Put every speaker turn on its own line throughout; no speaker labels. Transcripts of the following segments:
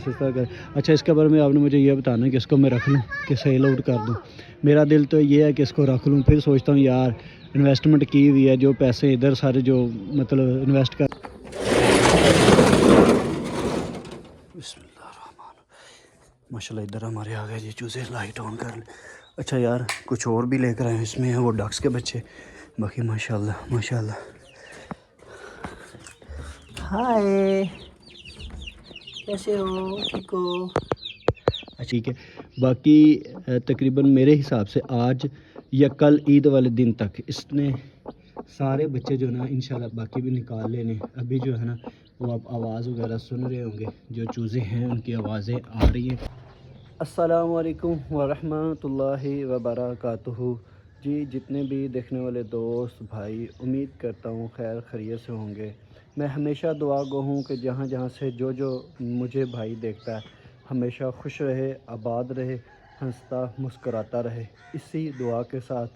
अच्छा, इसके बारे में आपने मुझे ये बताना कि इसको मैं रख लूँ कि सेल आउट कर दूँ। मेरा दिल तो ये है कि इसको रख लूँ, फिर सोचता हूँ यार इन्वेस्टमेंट की हुई है, जो पैसे इधर सारे जो मतलब इन्वेस्ट कर। माशाल्लाह इधर हमारे आ गए जी चूज़े, लाइट ऑन कर ले। अच्छा यार कुछ और भी लेकर आए हैं, इसमें है वो डक्स के बच्चे, बाकी माशाल्लाह माशाल्लाह। हाय, कैसे हो? ठीक हो? ठीक है। बाकी तकरीबन मेरे हिसाब से आज या कल ईद वाले दिन तक इसने सारे बच्चे जो ना इंशाल्लाह बाकी भी निकाल लेने। अभी जो है ना वो आप आवाज़ वगैरह सुन रहे होंगे, जो चूज़े हैं उनकी आवाज़ें आ रही हैं। अस्सलाम वालेकुम वरहमतुल्लाहि वबरकातुहू। जी जितने भी देखने वाले दोस्त भाई, उम्मीद करता हूँ खैर खैरियत से होंगे। मैं हमेशा दुआ गो हूँ कि जहाँ जहाँ से जो जो मुझे भाई देखता है हमेशा खुश रहे, आबाद रहे, हंसता मुस्कराता रहे। इसी दुआ के साथ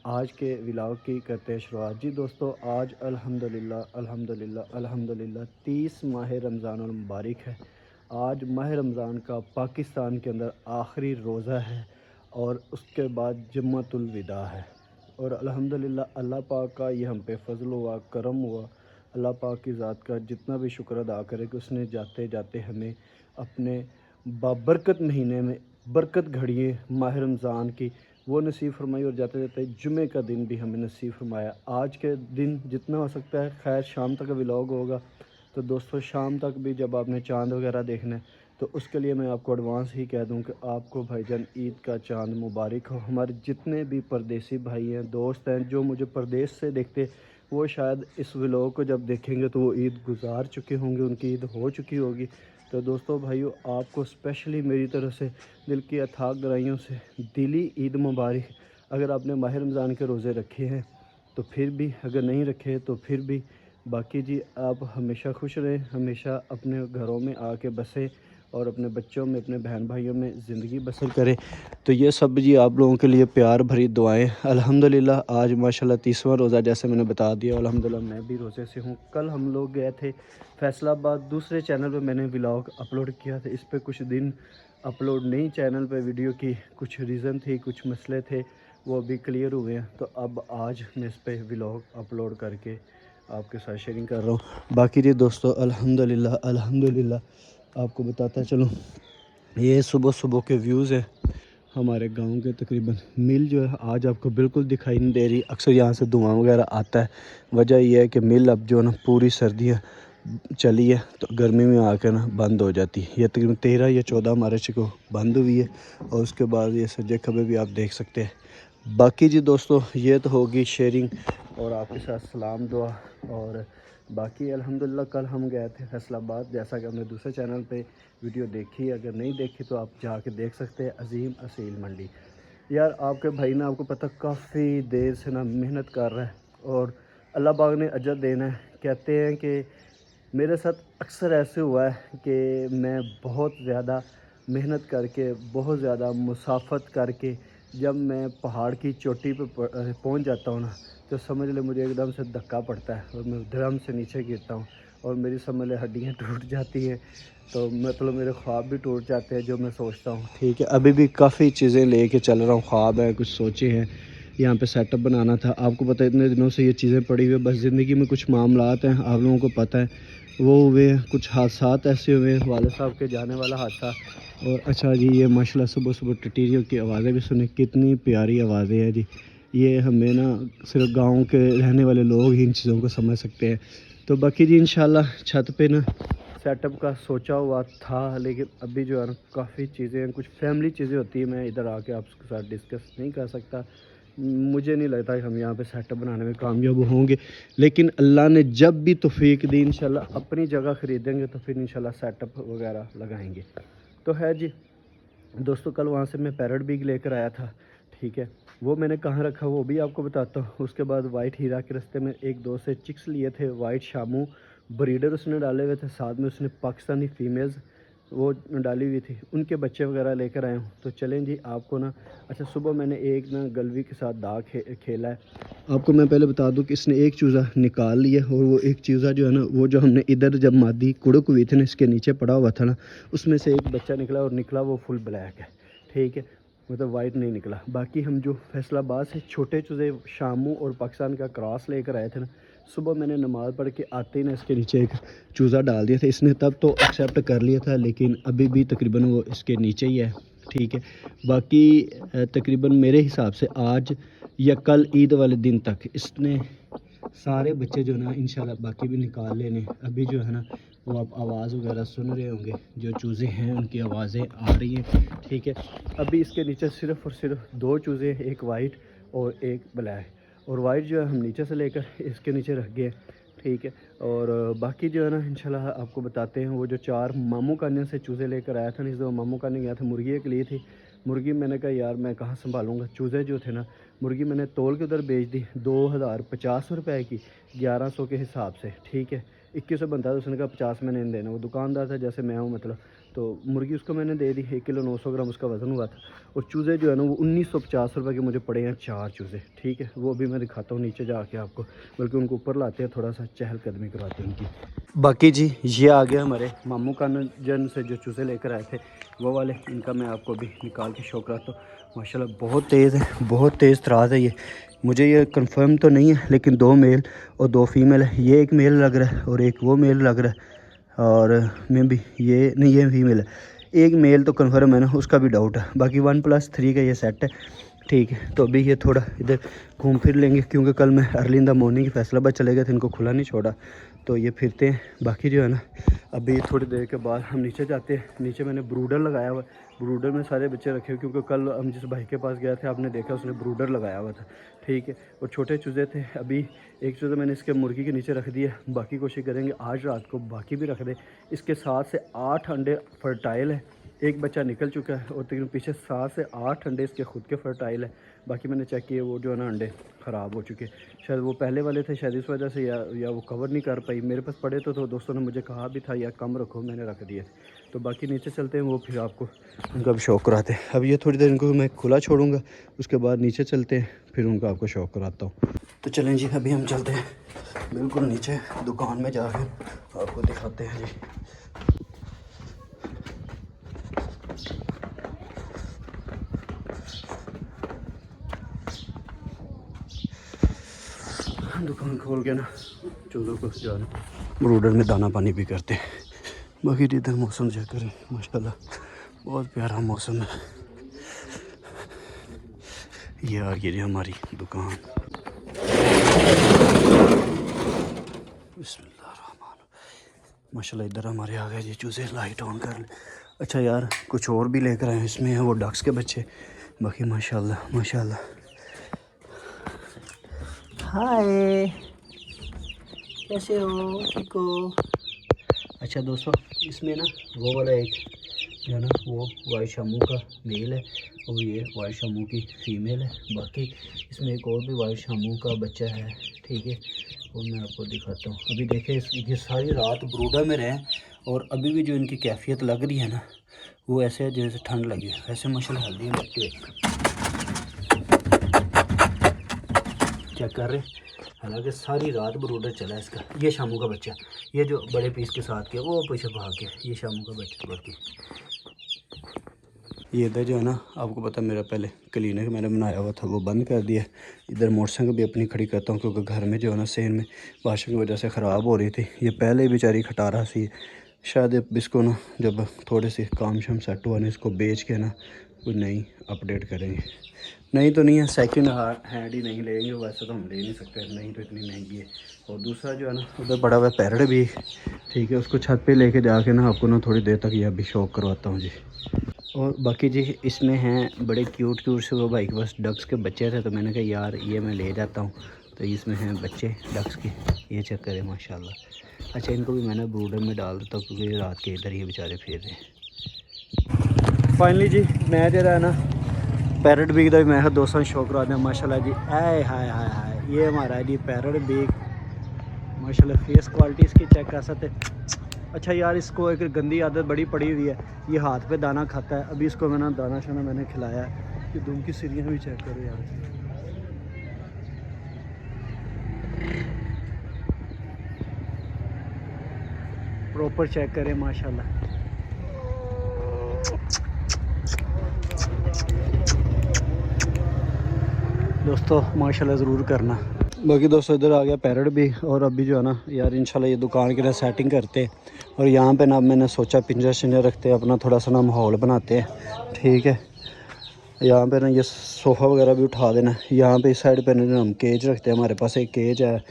आज के व्लॉग की करते हैं शुरुआत। जी दोस्तों, आज अल्हम्दुलिल्लाह अल्हम्दुलिल्लाह अल्हम्दुलिल्लाह 30 माह रमज़ान मुबारक है। आज माह रमज़ान का पाकिस्तान के अंदर आखिरी रोज़ा है और उसके बाद जुम्मतुल विदा है। और अल्हम्दुलिल्लाह अल्लाह पाक का ये हम पे फ़ज़ल हुआ, करम हुआ। अल्लाह पाक की ज़ात का जितना भी शुक्र अदा करे कि उसने जाते जाते हमें अपने बाबरकत महीने में बरकत घड़िए माह रमज़ान की वो नसीब फरमाई, और जाते जाते जुमे का दिन भी हमें नसीब फरमाया। आज के दिन जितना हो सकता है खैर शाम तक व्लॉग होगा, तो दोस्तों शाम तक भी जब आपने चाँद वगैरह देखना है तो उसके लिए मैं आपको एडवांस ही कह दूं कि आपको भाईजान ईद का चाँद मुबारक हो। हमारे जितने भी परदेसी भाई हैं, दोस्त हैं जो मुझे परदेश से देखते, वो शायद इस व्लॉग को जब देखेंगे तो वो ईद गुजार चुके होंगे, उनकी ईद हो चुकी होगी। तो दोस्तों भाइयों, आपको स्पेशली मेरी तरफ से दिल की अथाह गहराइयों से दिली ईद मुबारक। अगर आपने माह रमज़ान के रोज़े रखे हैं तो फिर भी, अगर नहीं रखे तो फिर भी, बाकी जी आप हमेशा खुश रहें, हमेशा अपने घरों में आके बसें और अपने बच्चों में, अपने बहन भाइयों में ज़िंदगी बसर करें। तो ये सब जी आप लोगों के लिए प्यार भरी दुआएं। अल्हम्दुलिल्लाह आज माशाल्लाह 30वां रोज़ा जैसे मैंने बता दिया, अल्हम्दुलिल्लाह मैं भी रोज़े से हूँ। कल हम लोग गए थे फैसलाबाद, दूसरे चैनल पे मैंने व्लॉग अपलोड किया था। इस पर कुछ दिन अपलोड नहीं चैनल पे वीडियो की, कुछ रीज़न थी, कुछ मसले थे, वो अभी क्लियर हुए हैं। तो अब आज मैं इस पर व्लॉग अपलोड करके आपके साथ शेयरिंग कर रहा हूँ। बाकी जी दोस्तों अल्हम्दुलिल्लाह अल्हम्दुलिल्लाह आपको बताता चलूँ, ये सुबह सुबह के व्यूज़ हैं हमारे गांव के। तकरीबन मिल जो है आज आपको बिल्कुल दिखाई नहीं दे रही, अक्सर यहाँ से धुआं वगैरह आता है। वजह यह है कि मिल अब जो है ना पूरी सर्दियाँ चली है तो गर्मी में आकर ना बंद हो जाती है। ये तकरीबन 13 या 14 मार्च को बंद हुई है और उसके बाद ये सज्जे खबे भी आप देख सकते हैं। बाकी जी दोस्तों ये तो होगी शेयरिंग और आपके साथ सलाम दुआ। और बाकी अल्हम्दुलिल्लाह कल हम गए थे फैसलाबाद, जैसा कि हमने दूसरे चैनल पे वीडियो देखी, अगर नहीं देखी तो आप जाके देख सकते हैं। अजीम असील मंडी यार, आपके भाई ना आपको पता काफ़ी देर से ना मेहनत कर रहा है और अल्लाह पाक ने अजर देना है। कहते हैं कि मेरे साथ अक्सर ऐसे हुआ है कि मैं बहुत ज़्यादा मेहनत करके, बहुत ज़्यादा मुसाफत करके जब मैं पहाड़ की चोटी पे पहुंच जाता हूँ ना, तो समझ ले मुझे एकदम से धक्का पड़ता है और मैं धड़म से नीचे गिरता हूँ और मेरी समझ ले हड्डियाँ टूट जाती हैं। तो मतलब मेरे ख्वाब भी टूट जाते हैं जो मैं सोचता हूँ। ठीक है, अभी भी काफ़ी चीज़ें लेके चल रहा हूँ, ख्वाब है, कुछ सोचे हैं। यहाँ पे सेटअप बनाना था, आपको पता है इतने दिनों से ये चीज़ें पड़ी हुई है। बस ज़िंदगी में कुछ मामलात हैं, आप लोगों को पता है वो हुए हैं, कुछ हादसात ऐसे हुए हैं, वाले साहब के जाने वाला हादसा। और अच्छा जी ये माशाल्लाह सुबह सुबह टिटीरियों की आवाज़ें भी सुनी, कितनी प्यारी आवाज़ें हैं जी। ये हमें ना सिर्फ गांव के रहने वाले लोग ही इन चीज़ों को समझ सकते हैं। तो बाकी जी इंशाल्लाह छत पे ना सेटअप का सोचा हुआ था, लेकिन अभी जो है ना काफ़ी चीज़ें हैं, कुछ फैमिली चीज़ें होती हैं, मैं इधर आके आपके साथ डिस्कस नहीं कर सकता। मुझे नहीं लगता कि हम यहाँ पे सेटअप बनाने में कामयाब होंगे, लेकिन अल्लाह ने जब भी तौफीक दी इंशाल्लाह अपनी जगह ख़रीदेंगे तो फिर इंशाल्लाह सेटअप वगैरह लगाएंगे। तो है जी दोस्तों, कल वहाँ से मैं पैरट बिग लेकर आया था। ठीक है, वो मैंने कहाँ रखा वो भी आपको बताता हूँ। उसके बाद वाइट हीरा के रास्ते में एक दोस्त से चिक्स लिए थे, वाइट शामू ब्रीडर उसने डाले हुए थे, साथ में उसने पाकिस्तानी फ़ीमेल्स वो डाली हुई थी, उनके बच्चे वगैरह लेकर आए हूँ। तो चलें जी आपको ना, अच्छा सुबह मैंने एक ना गलवी के साथ दाग खेला है। आपको मैं पहले बता दूं कि इसने एक चूज़ा निकाल लिया, और वो एक चूज़ा जो है ना, वो जो हमने इधर जब मादी कुड़क हुई थी ना, इसके नीचे पड़ा हुआ था ना, उसमें से एक बच्चा निकला, और निकला वो फुल ब्लैक है, ठीक है, मतलब वाइट नहीं निकला। बाकी हम जो फैसलाबाद से छोटे चूज़े शामू और पाकिस्तान का क्रॉस लेकर आए थे ना, सुबह मैंने नमाज़ पढ़ के आते ही ना इसके नीचे एक चूज़ा डाल दिया था। इसने तब तो एक्सेप्ट कर लिया था, लेकिन अभी भी तकरीबन वो इसके नीचे ही है, ठीक है। बाकी तकरीबन मेरे हिसाब से आज या कल ईद वाले दिन तक इसने सारे बच्चे जो है ना इंशाल्लाह बाकी भी निकाल लेने। अभी जो है ना वो आप आवाज़ वगैरह सुन रहे होंगे, जो चूज़े हैं उनकी आवाज़ें आ रही हैं, ठीक है। अभी इसके नीचे सिर्फ़ और सिर्फ 2 चूज़े, एक वाइट और एक ब्लैक, और वाइट जो है हम नीचे से लेकर इसके नीचे रख गए, ठीक है। और बाकी जो है ना इंशाल्लाह आपको बताते हैं। वो जो 4 मामू काने से चूज़े लेकर आया था, नहीं तो मामू काने गया था, मुर्गी एक ली थी। मुर्गी मैंने कहा यार मैं कहाँ संभालूंगा, चूज़े जो थे ना, मुर्गी मैंने तोल के उधर बेच दी 2050 रुपए की, 1100 के हिसाब से, ठीक है। 2100 बनता था, उसने कहा 50 मैंने इन देना। वो दुकानदार था जैसे मैं हूँ मतलब, तो मुर्गी उसको मैंने दे दी, 1 किलो 900 ग्राम उसका वज़न हुआ था। और चूज़े जो है ना वो 1950 रुपये के मुझे पड़े हैं 4 चूज़े, ठीक है। वो अभी मैं दिखाता हूँ नीचे जाके आपको, बल्कि उनको ऊपर लाते हैं, थोड़ा सा चहलकदमी करवाते हैं उनकी। बाकी जी ये आ गया हमारे मामू कानन से जो चूज़े लेकर आए थे वो वाले, इनका मैं आपको अभी निकाल के शो कराता हूँ। माशाल्लाह बहुत तेज़ है, बहुत तेज़ तराज है ये। मुझे ये कंफर्म तो नहीं है, लेकिन 2 मेल और 2 फीमेल है। ये एक मेल लग रहा है और एक वो मेल लग रहा है, और मैं भी ये नहीं, ये फीमेल है। एक मेल तो कंफर्म है ना, उसका भी डाउट है। बाकी 1+3 का ये सेट है, ठीक है। तो अभी ये थोड़ा इधर घूम फिर लेंगे, क्योंकि कल मैं early in the morning Faisalabad चले गए थे, इनको खुला नहीं छोड़ा, तो ये फिरते हैं। बाकी जो है ना अभी थोड़ी देर के बाद हम नीचे जाते हैं। नीचे मैंने ब्रूडर लगाया हुआ है, ब्रूडर में सारे बच्चे रखे हुए, क्योंकि कल हम जिस भाई के पास गए थे आपने देखा उसने ब्रूडर लगाया हुआ था, ठीक है। और छोटे चूज़े थे, अभी एक चूज़ा मैंने इसके मुर्गी के नीचे रख दिया। बाकी कोशिश करेंगे आज रात को बाकी भी रख दे। इसके 7 से 8 अंडे फर्टाइल है, एक बच्चा निकल चुका है, और तकरीबन पीछे 7 से 8 अंडे इसके खुद के फर्टाइल है। बाकी मैंने चेक किए वो जो है ना अंडे ख़राब हो चुके, शायद वो पहले वाले थे, शायद इस वजह से या वो कवर नहीं कर पाई। मेरे पास पड़े तो दोस्तों ने मुझे कहा भी था या कम रखो, मैंने रख दिए। तो बाकी नीचे चलते हैं, वो फिर आपको उनका भी शौक़ कराते हैं। अब ये थोड़ी देर इनको मैं खुला छोड़ूंगा, उसके बाद नीचे चलते हैं, फिर उनका आपको शौक़ कराता हूँ। तो चलें जी अभी हम चलते हैं बिल्कुल नीचे दुकान में जाकर आपको दिखाते हैं जी। दुकान खोल के ना चूज़ों को जो है ना ब्रूडर में दाना पानी भी करते हैं। बाकी इधर मौसम चेक करें, माशाल्लाह बहुत प्यारा मौसम है। ये आ गई हमारी दुकान। बिस्मिल्लाहिर्रहमान, माशाल्लाह इधर हमारे आ गए जी चूज़े। लाइट ऑन कर ले। अच्छा यार कुछ और भी लेकर आए, इसमें है वो डक्स के बच्चे। बाकी माशाल्लाह माशाल्लाह। हाय, कैसे हो, ठीक हो? अच्छा दोस्तों, इसमें ना वो वाला एक जो है ना वो वाइट शामू का मेल है, और ये वाइट शामू की फ़ीमेल है। बाकी इसमें एक और भी वाइट शामू का बच्चा है, ठीक है, वो मैं आपको दिखाता हूँ। अभी देखें ये सारी रात ब्रूडर में रहे, और अभी भी जो इनकी कैफियत लग रही है ना वो ऐसे है जैसे ठंड लगी है, ऐसे माशाल्लाह हेल्दी बच्चे चेक कर रहे। हालांकि सारी रात ब्रूडर चला है इसका। ये शामू का बच्चा, ये जो बड़े पीस के साथ किया वो पीछे भाग गया, ये शामू का बच्चा। बाकी ये इधर जो है ना आपको पता मेरा पहले क्लीनिक मैंने बनाया हुआ था वो बंद कर दिया। इधर मोटरसाइकिल भी अपनी खड़ी करता हूँ, क्योंकि घर में जो है ना सेन में वाशिंग की वजह से ख़राब हो रही थी। ये पहले ही बेचारी खटारा सी, शायद अब इसको ना जब थोड़े से काम शाम सेट हुआ ना इसको बेच के ना कोई नई अपडेट करेंगे। नहीं तो नहीं है, सेकंड हैंड ही नहीं लेंगे, वैसे तो हम ले नहीं सकते, नहीं तो इतनी महंगी है। और दूसरा जो है ना उधर बड़ा हुआ पैरट भी, ठीक है, उसको छत पे लेके जाके ना आपको ना थोड़ी देर तक ये अभी शौक करवाता हूँ जी। और बाकी जी इसमें हैं बड़े क्यूट से, वो भाई के पास डक्स के बच्चे थे, तो मैंने कहा यार ये मैं ले जाता हूँ। तो इसमें हैं बच्चे डक्स के, ये चेक करें माशाल्लाह। अच्छा इनको भी मैंने ब्रूडर में डाल देता हूँ, क्योंकि रात के इधर ये बेचारे फिर रहे। फाइनली जी मैं जो है ना पैरट बीग का भी मैं दोस्तों शौक करा दें माशाल्लाह जी। आए हाय हाय हाय, ये हमारा जी पैरट बीग, माशाल्लाह फेस क्वालिटी इसकी चेक कर सकते, अच्छा यार, इसको एक गंदी आदत बड़ी पड़ी हुई है, ये हाथ पे दाना खाता है। अभी इसको मैंने दाना शाना मैंने खिलाया है। ये दुम की सीढ़ियाँ भी चेक करो यार, प्रॉपर चेक करें माशाल्लाह। दोस्तों माशाल्लाह ज़रूर करना। बाकी दोस्तों इधर आ गया पैरट भी, और अभी जो है ना यार इंशाल्लाह ये दुकान की ना सेटिंग करते हैं, और यहाँ पे ना मैंने सोचा पिंजरा शिंजरा रखते हैं, अपना थोड़ा सा ना माहौल बनाते हैं। ठीक है, यहाँ पे ना ये सोफ़ा वगैरह भी उठा देना। यहाँ पे इस साइड पे ना हम केज रखते हैं, हमारे पास एक केज है।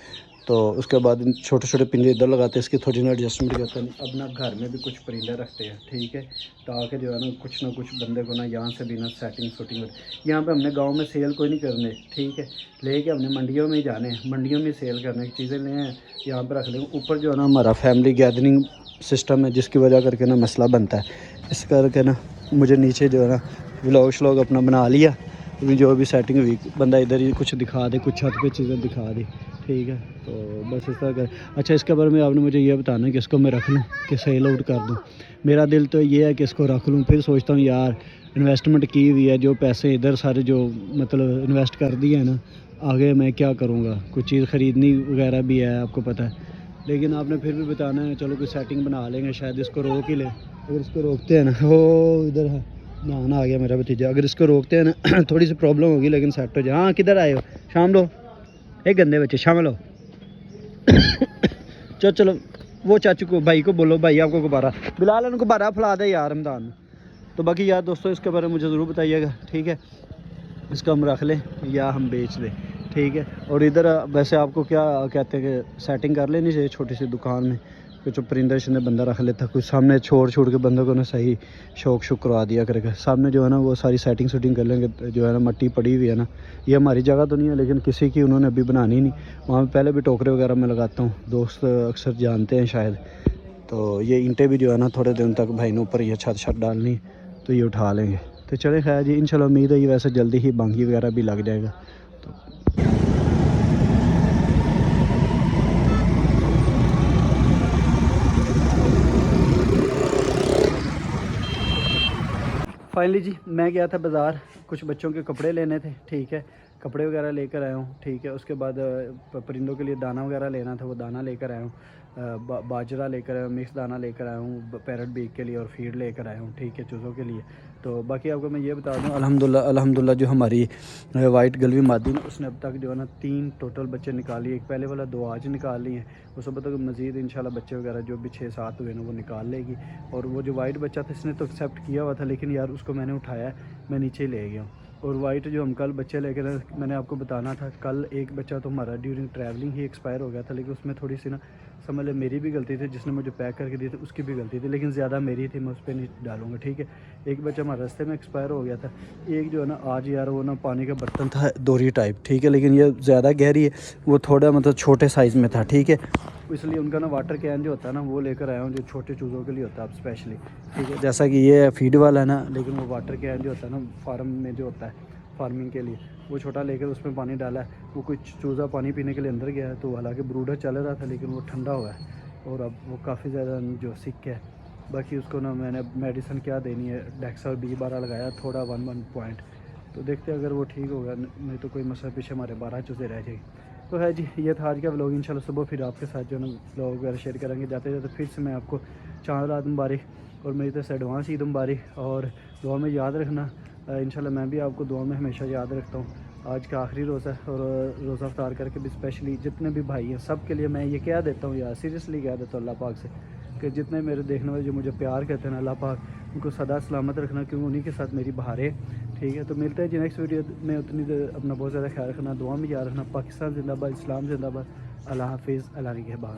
तो उसके बाद छोटे छोटे पिंजरे इधर लगाते हैं, इसकी थोड़ी ना एडजस्टमेंट करते हैं। अपना घर में भी कुछ परिंदे रखते हैं, ठीक है, ताकि जो है ना कुछ बंदे को ना यहाँ से भी ना सेटिंग शूटिंग। यहाँ पे हमने गांव में सेल कोई नहीं करने, ठीक है, लेके हमने मंडियों में ही जाने हैं, मंडियों में सेल करने की चीज़ें ले हैं, यहाँ पर रख लेंगे। ऊपर जो है ना हमारा फैमिली गैदरिंग सिस्टम है, जिसकी वजह करके ना मसला बनता है। इस करके ना मुझे नीचे जो है ना व्लॉग श्लॉग अपना बना लिया। जो भी सेटिंग हुई, बंदा इधर ही कुछ दिखा दे, कुछ छत पे चीज़ें दिखा दी, ठीक है। तो बस इस तरह कर। अच्छा, इसके बारे में आपने मुझे ये बताना है कि इसको मैं रख लूँ कि सेल आउट कर दूँ। मेरा दिल तो ये है कि इसको रख लूँ, फिर सोचता हूँ यार इन्वेस्टमेंट की हुई है, जो पैसे इधर सारे जो मतलब इन्वेस्ट कर दिए है ना, आगे मैं क्या करूँगा, कुछ चीज़ ख़रीदनी वगैरह भी है, आपको पता है। लेकिन आपने फिर भी बताना है, चलो कोई सेटिंग बना लेंगे, शायद इसको रोक ही ले। अगर इसको रोकते हैं ना, हो इधर है नहाना आ गया मेरा भतीजा, अगर इसको रोकते हैं ना थोड़ी सी प्रॉब्लम होगी, लेकिन सेट हो जाए। हाँ किधर आए हो, शाम लो, एक गंदे बच्चे शाम लो। चलो चलो, वो चाचू को भाई को बोलो, भाई आपको गुब्बारा बिलाल उनको गुब्बारा फैला दे यार रमदान में। तो बाकी यार दोस्तों इसके बारे में मुझे ज़रूर बताइएगा, ठीक है। इसको हम रख लें या हम बेच दें, ठीक है। और इधर वैसे आपको क्या कहते हैं कि सेटिंग कर लेनी चाहिए छोटी सी दुकान में, कुछ परिंदा शिंदा बंदा रख लेता, कुछ सामने छोड़ के बंदों को ना सही शौक शुक करवा दिया करेगा। सामने जो है ना वो सारी सेटिंग शूटिंग कर लेंगे। जो है ना मट्टी पड़ी हुई है ना, ये हमारी जगह तो नहीं है, लेकिन किसी की उन्होंने अभी बनानी नहीं। वहाँ पे पहले भी टोकरे वगैरह मैं लगाता हूँ, दोस्त अक्सर जानते हैं शायद। तो ये ईंटें भी जो है ना थोड़े दिन तक भाई ने ऊपर ये छत डालनी, तो ये उठा लेंगे। तो चले खैर जी, इंशाल्लाह उम्मीद है ये वैसे जल्दी ही बांगी वगैरह भी लग जाएगा। तो फाइनली जी मैं गया था बाज़ार, कुछ बच्चों के कपड़े लेने थे, ठीक है, कपड़े वगैरह लेकर आया हूँ, ठीक है। उसके बाद परिंदों के लिए दाना वगैरह लेना था, वो दाना लेकर आया हूँ। बाजरा लेकर आया हूँ, मिक्स दाना लेकर आया हूँ पैरट बीक के लिए, और फीड लेकर आया हूँ, ठीक है, चूज़ों के लिए। तो बाकी आपको मैं ये बता दूँ, अल्हम्दुलिल्लाह जो हमारी वाइट गलवी मादी ने, उसने अब तक जो है ना 3 टोटल बच्चे निकाल लिए। एक पहले वाला 2 आज निकाल लिए हैं, वो सब तक मज़ीद इंशाल्लाह बच्चे वगैरह जो भी 6-7 हुए ना वो निकाल लेगी। और वो जो वाइट बच्चा था इसने तो एक्सेप्ट किया हुआ था, लेकिन यार उसको मैंने उठाया, मैं नीचे ले गया हूँ। और वाइट जो हम कल बच्चे लेकर मैंने आपको बताना था, कल एक बच्चा तो हमारा ड्यूरिंग ट्रैवलिंग ही एक्सपायर हो गया था, लेकिन उसमें थोड़ी सी ना समझ ले मेरी भी गलती थी, जिसने मुझे पैक करके दी थी उसकी भी गलती थी, लेकिन ज़्यादा मेरी थी, मैं उस पर नहीं डालूंगा, ठीक है। एक बच्चा हमारे रास्ते में एक्सपायर हो गया था। एक जो है ना आज यार वो ना पानी का बर्तन था दोरी टाइप, ठीक है, लेकिन ये ज़्यादा गहरी है, वो थोड़ा मतलब छोटे साइज़ में था, ठीक है। इसलिए उनका ना वाटर कैन जो होता है ना वो लेकर आया हूँ, जो छोटे चूज़ों के लिए होता है अब स्पेशली, ठीक है। जैसा कि ये फीड वाला है ना, लेकिन वो वाटर कैन जो होता है ना फार्म में जो होता है फार्मिंग के लिए, वो छोटा लेकर उसमें पानी डाला है। वो कुछ चूज़ा पानी पीने के लिए अंदर गया है, तो हालांकि ब्रूडर चल रहा था, लेकिन वो ठंडा हुआ है और अब वो काफ़ी ज़्यादा जो सिक है। बाकी उसको ना मैंने मेडिसिन क्या देनी है, डेक्सा और 12 लगाया, थोड़ा 1 पॉइंट, तो देखते हैं अगर वो ठीक होगा, नहीं तो कोई मसला पीछे हमारे 12 चूज़े रह जाएगी। तो है जी, ये था आज का व्लॉग। इंशाल्लाह सुबह फिर आपके साथ जो है ना व्लॉग वगैरह शेयर करेंगे। जाते जाते फिर से मैं आपको चाँद रात मुबारक, और मेरी तरफ से एडवांस ईद मुबारक, और दुआ में याद रखना। इंशाल्लाह मैं भी आपको दुआ में हमेशा याद रखता हूँ। आज का आखिरी रोज़ा है, और रोज़ा अफ्तार करके भी स्पेशली जितने भी भाई हैं सब के लिए मैं ये कह देता हूँ यार, सीरियसली कह देता हूँ अल्लाह पाक से, कि जितने मेरे देखने वाले जो मुझे प्यार करते हैं अल्लाह पाक उनको सदा सलामत रखना, क्योंकि उन्हीं के साथ मेरी बहारें, ठीक है। तो मिलते हैं जी नेक्स्ट वीडियो में, उतनी देर अपना बहुत ज़्यादा ख्याल रखना, दुआ में याद रखना। पाकिस्तान जिंदाबाद, इस्लाम जिंदाबाद, अल्लाह हाफिज़, अल्लाह निगहबान।